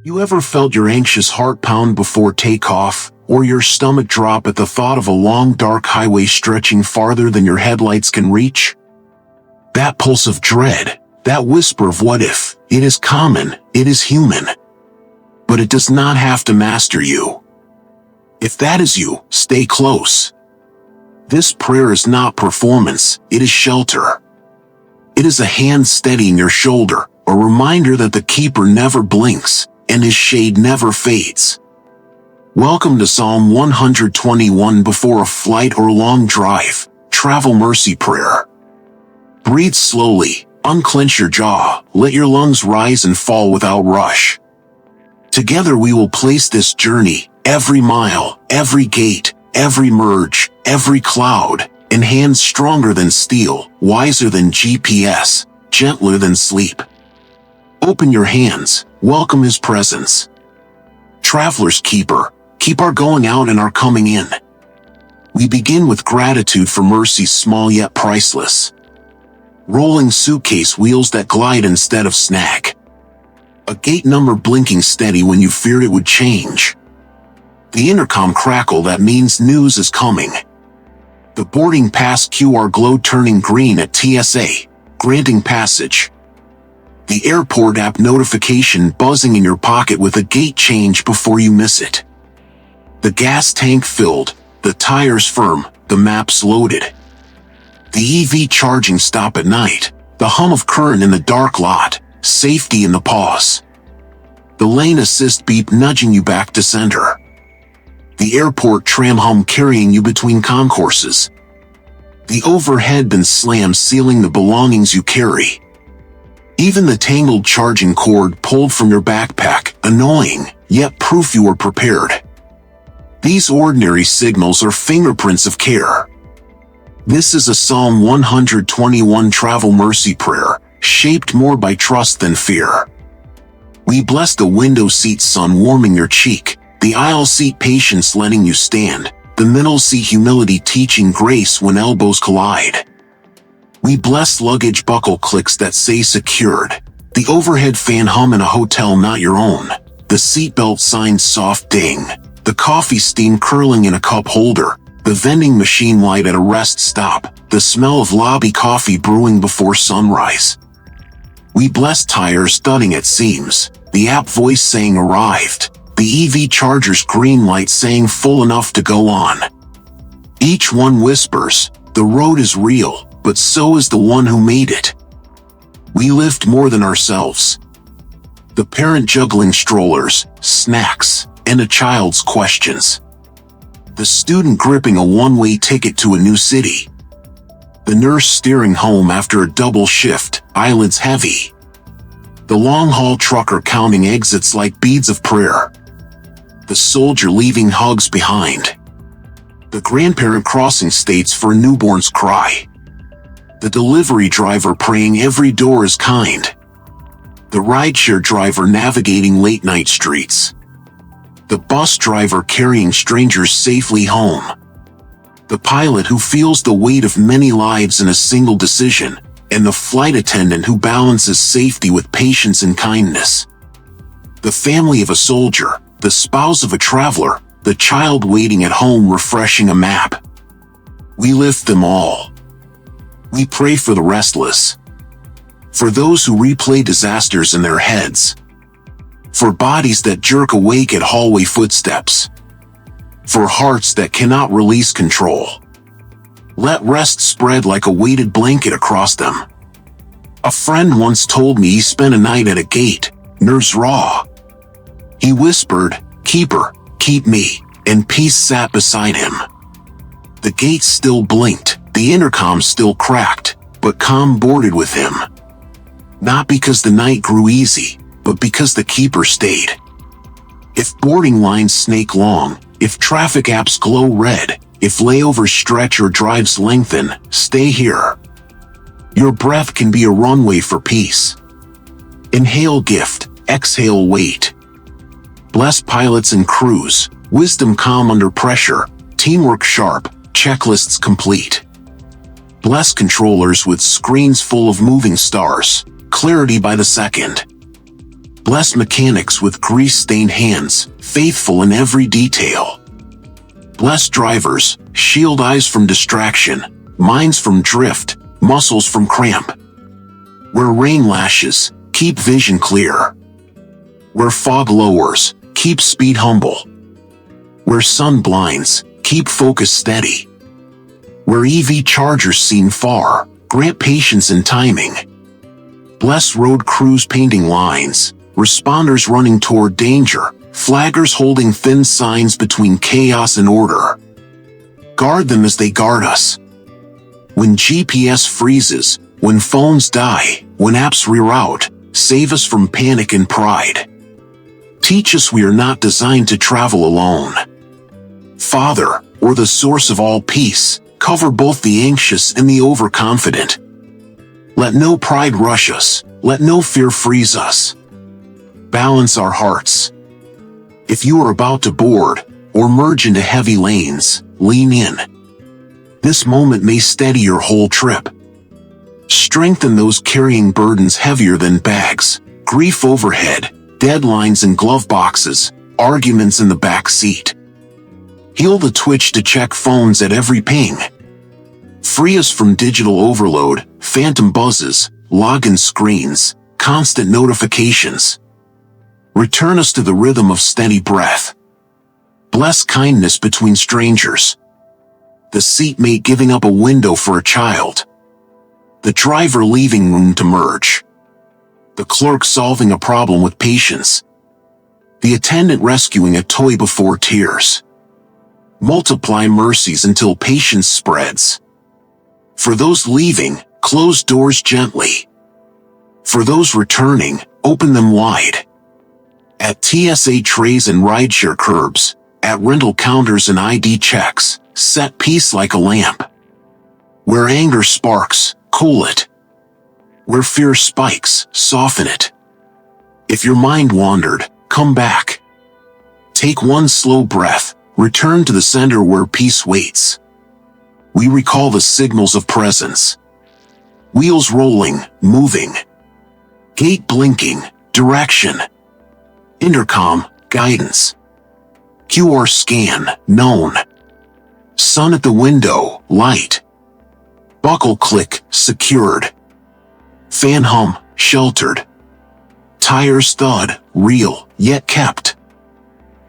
You ever felt your anxious heart pound before takeoff, or your stomach drop at the thought of a long dark highway stretching farther than your headlights can reach? That pulse of dread, that whisper of what if, it is common, it is human. But it does not have to master you. If that is you, stay close. This prayer is not performance, it is shelter. It is a hand steadying your shoulder, a reminder that the keeper never blinks, and his shade never fades. Welcome to Psalm 121 before a flight or long drive, travel mercy prayer. Breathe slowly, unclench your jaw, let your lungs rise and fall without rush. Together we will place this journey, every mile, every gate, every merge, every cloud, in hands stronger than steel, wiser than GPS, gentler than sleep. Open your hands, welcome his presence. Traveler's keeper, keep our going out and our coming in. We begin with gratitude for mercies small yet priceless. Rolling suitcase wheels that glide instead of snag. A gate number blinking steady when you feared it would change. The intercom crackle that means news is coming. The boarding pass QR glow turning green at TSA, granting passage. The airport app notification buzzing in your pocket with a gate change before you miss it. The gas tank filled, the tires firm, the maps loaded. The EV charging stop at night, the hum of current in the dark lot, safety in the pause. The lane assist beep nudging you back to center. The airport tram hum carrying you between concourses. The overhead bin slam sealing the belongings you carry. Even the tangled charging cord pulled from your backpack, annoying, yet proof you were prepared. These ordinary signals are fingerprints of care. This is a Psalm 121 travel mercy prayer, shaped more by trust than fear. We bless the window seat sun warming your cheek, the aisle seat patience letting you stand, the middle seat humility teaching grace when elbows collide. We bless luggage buckle clicks that say secured, the overhead fan hum in a hotel not your own, the seatbelt sign soft ding, the coffee steam curling in a cup holder, the vending machine light at a rest stop, the smell of lobby coffee brewing before sunrise. We bless tires thudding at seams, the app voice saying arrived, the EV charger's green light saying full enough to go on. Each one whispers, the road is real, but so is the one who made it. We lift more than ourselves. The parent juggling strollers, snacks, and a child's questions. The student gripping a one-way ticket to a new city. The nurse steering home after a double shift, eyelids heavy. The long-haul trucker counting exits like beads of prayer. The soldier leaving hugs behind. The grandparent crossing states for a newborn's cry. The delivery driver praying every door is kind. The rideshare driver navigating late-night streets. The bus driver carrying strangers safely home. The pilot who feels the weight of many lives in a single decision, and the flight attendant who balances safety with patience and kindness. The family of a soldier, the spouse of a traveler, the child waiting at home refreshing a map. We lift them all. We pray for the restless. For those who replay disasters in their heads. For bodies that jerk awake at hallway footsteps. For hearts that cannot release control. Let rest spread like a weighted blanket across them. A friend once told me he spent a night at a gate, nerves raw. He whispered, "Keeper, keep me," and peace sat beside him. The gate still blinked, the intercom still cracked, but calm boarded with him. Not because the night grew easy, but because the keeper stayed. If boarding lines snake long, if traffic apps glow red, if layovers stretch or drives lengthen, stay here. Your breath can be a runway for peace. Inhale gift, exhale wait. Bless pilots and crews, wisdom calm under pressure, teamwork sharp, checklists complete. Bless controllers with screens full of moving stars, clarity by the second. Bless mechanics with grease-stained hands, faithful in every detail. Bless drivers, shield eyes from distraction, minds from drift, muscles from cramp. Where rain lashes, keep vision clear. Where fog lowers, keep speed humble. Where sun blinds, keep focus steady. Where EV chargers seem far, grant patience and timing. Bless road crews painting lines, responders running toward danger, flaggers holding thin signs between chaos and order. Guard them as they guard us. When GPS freezes, when phones die, when apps reroute, save us from panic and pride. Teach us we are not designed to travel alone. Father, or the source of all peace, cover both the anxious and the overconfident. Let no pride rush us, let no fear freeze us. Balance our hearts. If you are about to board, or merge into heavy lanes, lean in. This moment may steady your whole trip. Strengthen those carrying burdens heavier than bags, grief overhead, deadlines in glove boxes, arguments in the back seat. Heal the twitch to check phones at every ping. Free us from digital overload, phantom buzzes, login screens, constant notifications. Return us to the rhythm of steady breath. Bless kindness between strangers. The seatmate giving up a window for a child. The driver leaving room to merge. The clerk solving a problem with patience. The attendant rescuing a toy before tears. Multiply mercies until patience spreads. For those leaving, close doors gently. For those returning, open them wide. At TSA trays and rideshare curbs, at rental counters and ID checks, set peace like a lamp. Where anger sparks, cool it. Where fear spikes, soften it. If your mind wandered, come back. Take one slow breath, return to the center where peace waits. We recall the signals of presence. Wheels rolling, moving. Gate blinking, direction. Intercom, guidance. QR scan, known. Sun at the window, light. Buckle click, secured. Fan hum, sheltered. Tires thud, real, yet kept.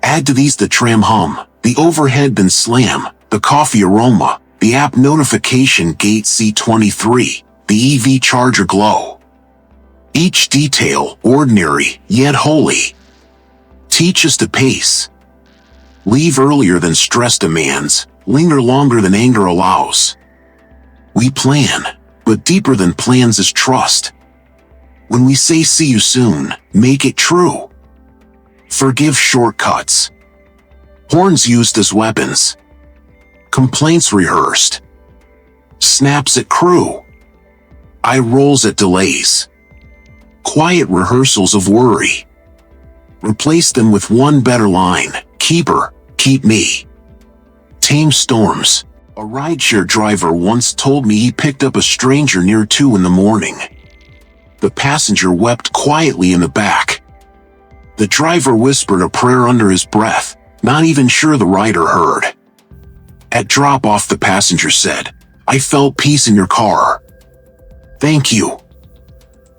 Add to these the tram hum, the overhead bin slam, the coffee aroma, the app notification gate C23, the EV charger glow. Each detail, ordinary, yet holy. Teach us to pace. Leave earlier than stress demands, linger longer than anger allows. We plan, but deeper than plans is trust. When we say see you soon, make it true. Forgive shortcuts. Horns used as weapons. Complaints rehearsed. Snaps at crew. Eye rolls at delays. Quiet rehearsals of worry. Replace them with one better line, keeper, keep me. Tame storms. A rideshare driver once told me he picked up a stranger near 2 in the morning. The passenger wept quietly in the back. The driver whispered a prayer under his breath, not even sure the rider heard. At drop-off, the passenger said, "I felt peace in your car." Thank you.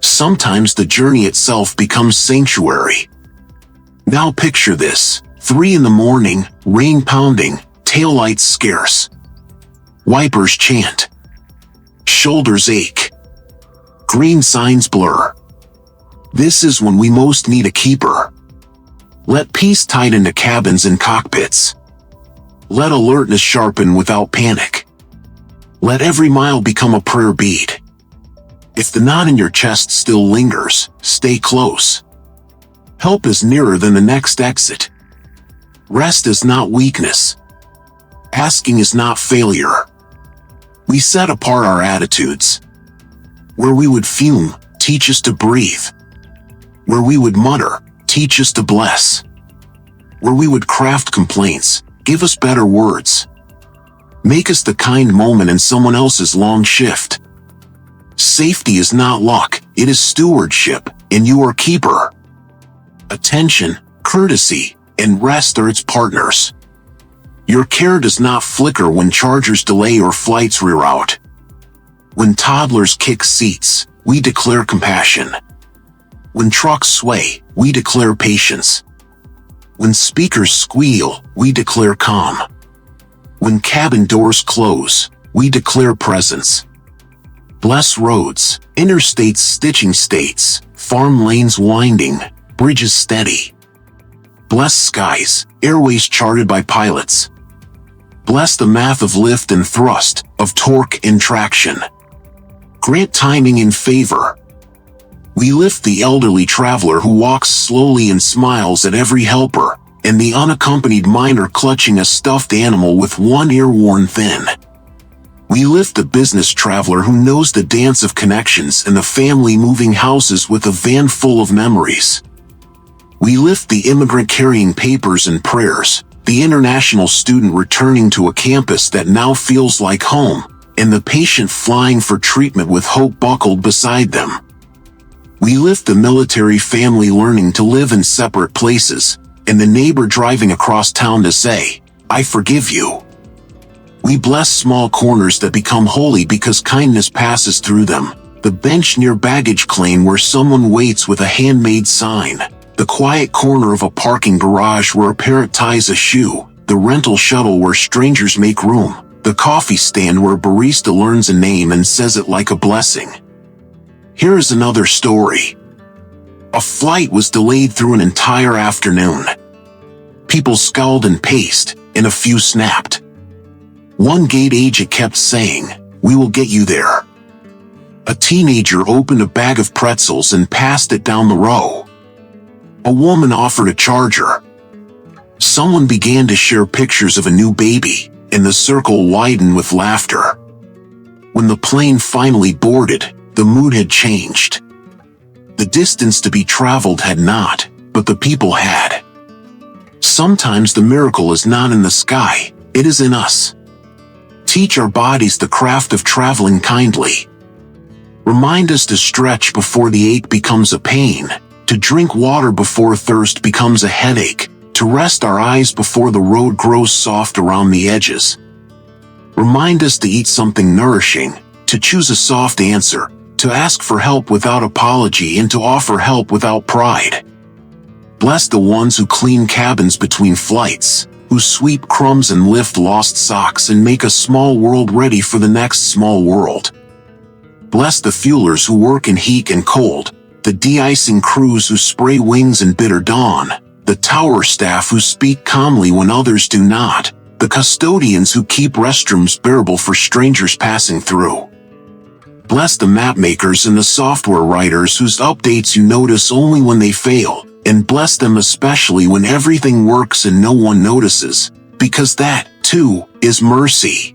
Sometimes the journey itself becomes sanctuary. Now picture this, 3 in the morning, rain pounding, taillights scarce. Wipers chant. Shoulders ache. Green signs blur. This is when we most need a keeper. Let peace tide into cabins and cockpits. Let alertness sharpen without panic. Let every mile become a prayer bead. If the knot in your chest still lingers, stay close. Help is nearer than the next exit. Rest is not weakness. Asking is not failure. We set apart our attitudes. Where we would fume, teach us to breathe. Where we would mutter, teach us to bless. Where we would craft complaints, give us better words. Make us the kind moment in someone else's long shift. Safety is not luck, it is stewardship, and you are keeper. Attention, courtesy, and rest are its partners. Your care does not flicker when chargers delay or flights reroute. When toddlers kick seats, we declare compassion. When trucks sway, we declare patience. When speakers squeal, we declare calm. When cabin doors close, we declare presence. Bless roads, interstates stitching states, farm lanes winding, bridges steady. Bless skies, airways charted by pilots. Bless the math of lift and thrust, of torque and traction. Grant timing in favor. We lift the elderly traveler who walks slowly and smiles at every helper, and the unaccompanied miner clutching a stuffed animal with one ear worn thin. We lift the business traveler who knows the dance of connections and the family moving houses with a van full of memories. We lift the immigrant carrying papers and prayers, the international student returning to a campus that now feels like home, and the patient flying for treatment with hope buckled beside them. We lift the military family learning to live in separate places, and the neighbor driving across town to say, "I forgive you." We bless small corners that become holy because kindness passes through them, the bench near baggage claim where someone waits with a handmade sign, the quiet corner of a parking garage where a parent ties a shoe, the rental shuttle where strangers make room, the coffee stand where a barista learns a name and says it like a blessing. Here is another story. A flight was delayed through an entire afternoon. People scowled and paced, and a few snapped. One gate agent kept saying, "We will get you there." A teenager opened a bag of pretzels and passed it down the row. A woman offered a charger. Someone began to share pictures of a new baby, and the circle widened with laughter. When the plane finally boarded, the mood had changed. The distance to be traveled had not, but the people had. Sometimes the miracle is not in the sky, it is in us. Teach our bodies the craft of traveling kindly. Remind us to stretch before the ache becomes a pain, to drink water before thirst becomes a headache, to rest our eyes before the road grows soft around the edges. Remind us to eat something nourishing, to choose a soft answer, to ask for help without apology and to offer help without pride. Bless the ones who clean cabins between flights, who sweep crumbs and lift lost socks and make a small world ready for the next small world. Bless the fuelers who work in heat and cold, the de-icing crews who spray wings in bitter dawn, the tower staff who speak calmly when others do not, the custodians who keep restrooms bearable for strangers passing through. Bless the map makers and the software writers whose updates you notice only when they fail, and bless them especially when everything works and no one notices, because that, too, is mercy.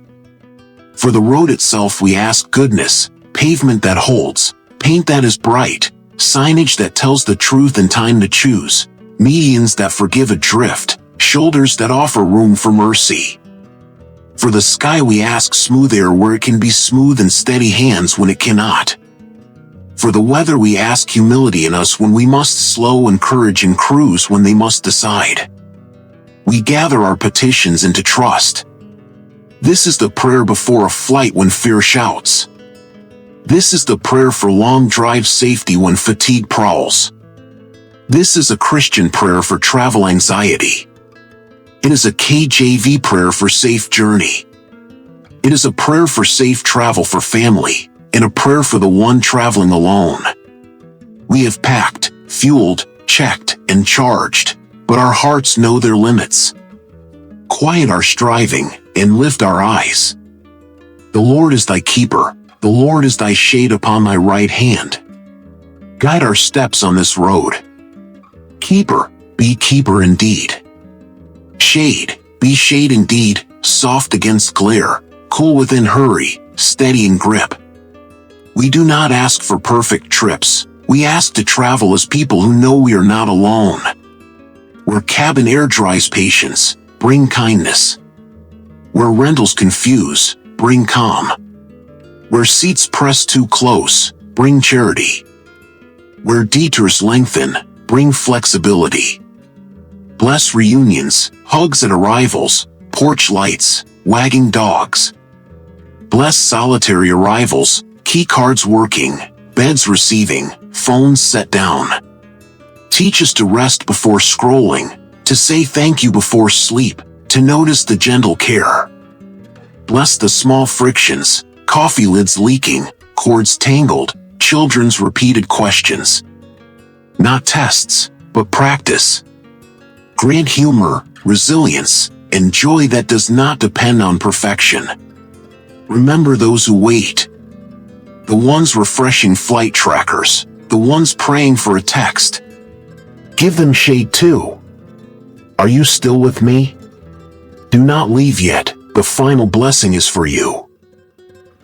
For the road itself we ask goodness, pavement that holds, paint that is bright, signage that tells the truth and time to choose, medians that forgive adrift, shoulders that offer room for mercy. For the sky we ask smooth air where it can be smooth and steady hands when it cannot. For the weather we ask humility in us when we must slow and courage in crews when they must decide. We gather our petitions into trust. This is the prayer before a flight when fear shouts. This is the prayer for long drive safety when fatigue prowls. This is a Christian prayer for travel anxiety. It is a KJV prayer for safe journey. It is a prayer for safe travel for family, and a prayer for the one traveling alone. We have packed, fueled, checked, and charged, but our hearts know their limits. Quiet our striving, and lift our eyes. The Lord is thy keeper, the Lord is thy shade upon thy right hand. Guide our steps on this road. Keeper, be keeper indeed. Shade, be shade indeed, soft against glare, cool within hurry, steady in grip. We do not ask for perfect trips, we ask to travel as people who know we are not alone. Where cabin air dries patience, bring kindness. Where rentals confuse, bring calm. Where seats press too close, bring charity. Where detours lengthen, bring flexibility. Bless reunions, hugs at arrivals, porch lights, wagging dogs. Bless solitary arrivals, key cards working, beds receiving, phones set down. Teach us to rest before scrolling, to say thank you before sleep, to notice the gentle care. Bless the small frictions, coffee lids leaking, cords tangled, children's repeated questions. Not tests, but practice. Grant humor, resilience, and joy that does not depend on perfection. Remember those who wait. The ones refreshing flight trackers, the ones praying for a text. Give them shade too. Are you still with me? Do not leave yet, the final blessing is for you.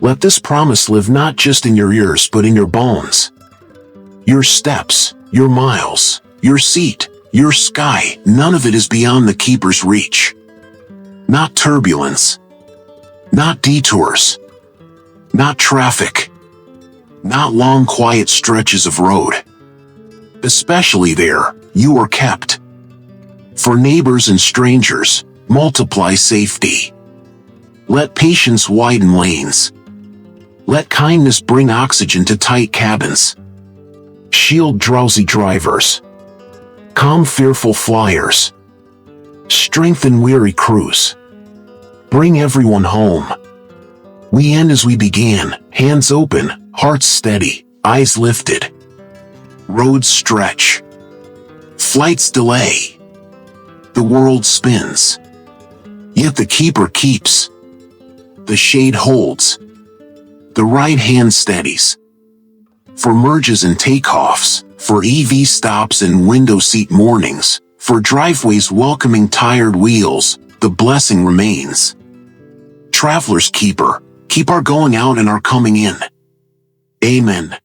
Let this promise live not just in your ears but in your bones. Your steps, your miles, your seat, your sky, none of it is beyond the keeper's reach. Not turbulence. Not detours. Not traffic. Not long quiet stretches of road. Especially there, you are kept. For neighbors and strangers, multiply safety. Let patience widen lanes. Let kindness bring oxygen to tight cabins. Shield drowsy drivers. Calm fearful flyers. Strengthen weary crews. Bring everyone home. We end as we began, hands open, hearts steady, eyes lifted. Roads stretch. Flights delay. The world spins. Yet the keeper keeps. The shade holds. The right hand steadies. For merges and takeoffs, for EV stops and window seat mornings, for driveways welcoming tired wheels, the blessing remains. Traveler's keeper, keep our going out and our coming in. Amen.